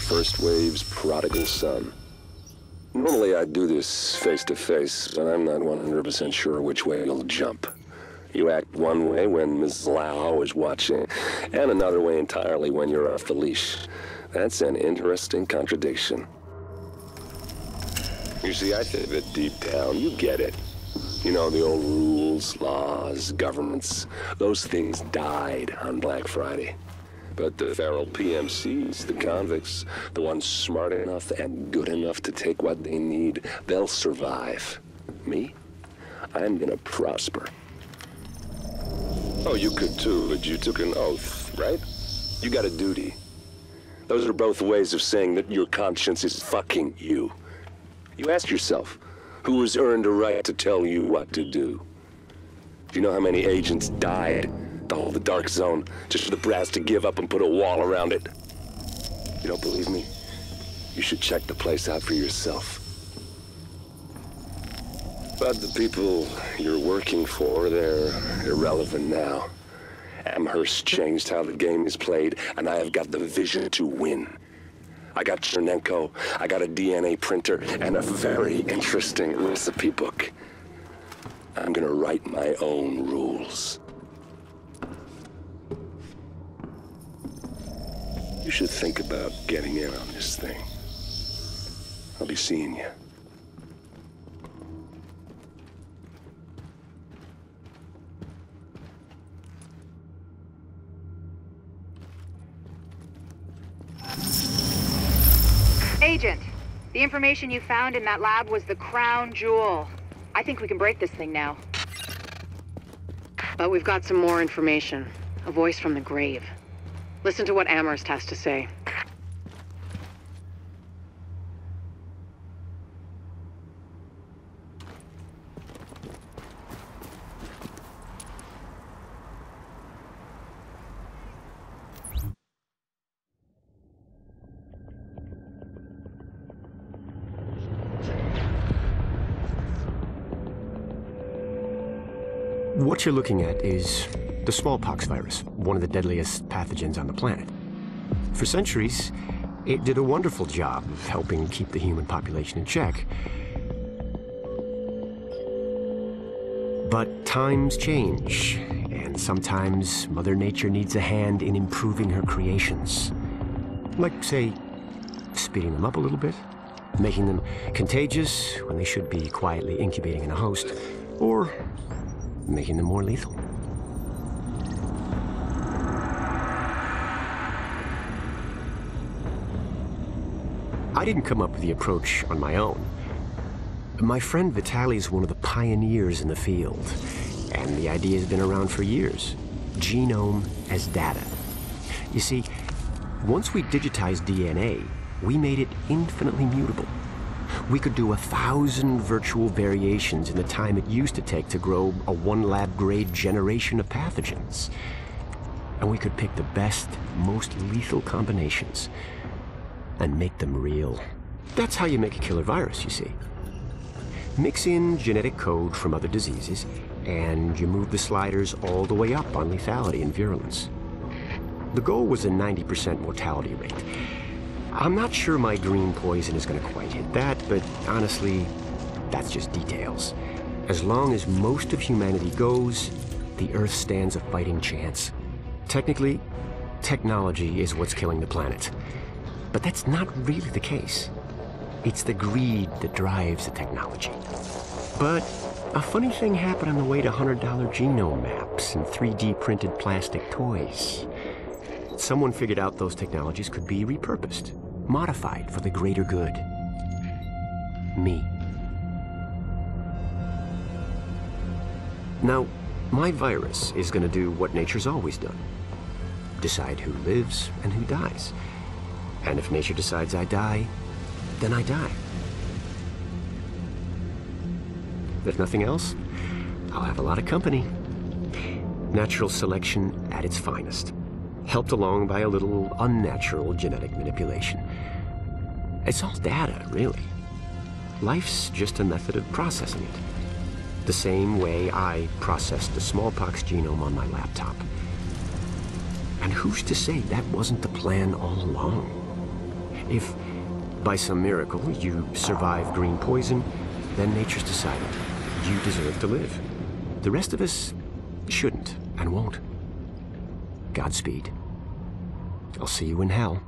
first wave's prodigal son. Normally I'd do this face-to-face, but I'm not 100% sure which way you'll jump. You act one way when Ms. Lau is watching, and another way entirely when you're off the leash. That's an interesting contradiction. You see, I think that deep down, you get it. You know, the old rules, laws, governments, those things died on Black Friday. But the feral PMCs, the convicts, the ones smart enough and good enough to take what they need, they'll survive. Me? I'm gonna prosper. Oh, you could too, but you took an oath, right? You got a duty. Those are both ways of saying that your conscience is fucking you. You ask yourself, who has earned a right to tell you what to do? Do you know how many agents died to hold the Dark Zone, just for the brass to give up and put a wall around it? You don't believe me? You should check the place out for yourself. But the people you're working for, they're irrelevant now. Amherst changed how the game is played, and I have got the vision to win. I got Chernenko, I got a DNA printer, and a very interesting recipe book. I'm gonna write my own rules. You should think about getting in on this thing. I'll be seeing you. Agent, the information you found in that lab was the crown jewel. I think we can break this thing now. But we've got some more information. A voice from the grave. Listen to what Amherst has to say. What you're looking at is the smallpox virus, one of the deadliest pathogens on the planet. For centuries, it did a wonderful job of helping keep the human population in check. But times change, and sometimes Mother Nature needs a hand in improving her creations. Like, say, speeding them up a little bit, making them contagious when they should be quietly incubating in a host, or making them more lethal. I didn't come up with the approach on my own. My friend Vitaly's one of the pioneers in the field, and the idea has been around for years. Genome as data. You see, once we digitized DNA, we made it infinitely mutable. We could do 1,000 virtual variations in the time it used to take to grow a 1 lab-grade generation of pathogens. And we could pick the best, most lethal combinations and make them real. That's how you make a killer virus, you see. Mix in genetic code from other diseases, and you move the sliders all the way up on lethality and virulence. The goal was a 90% mortality rate. I'm not sure my green poison is going to quite hit that, but honestly, that's just details. As long as most of humanity goes, the Earth stands a fighting chance. Technically, technology is what's killing the planet. But that's not really the case. It's the greed that drives the technology. But a funny thing happened on the way to $100 genome maps and 3D printed plastic toys. Someone figured out those technologies could be repurposed, modified for the greater good. Me. Now, my virus is going to do what nature's always done. Decide who lives and who dies. And if nature decides I die, then I die. If nothing else, I'll have a lot of company. Natural selection at its finest, helped along by a little unnatural genetic manipulation. It's all data, really. Life's just a method of processing it. The same way I processed the smallpox genome on my laptop. And who's to say that wasn't the plan all along? If, by some miracle, you survive green poison, then nature's decided you deserve to live. The rest of us shouldn't and won't. Godspeed. I'll see you in hell.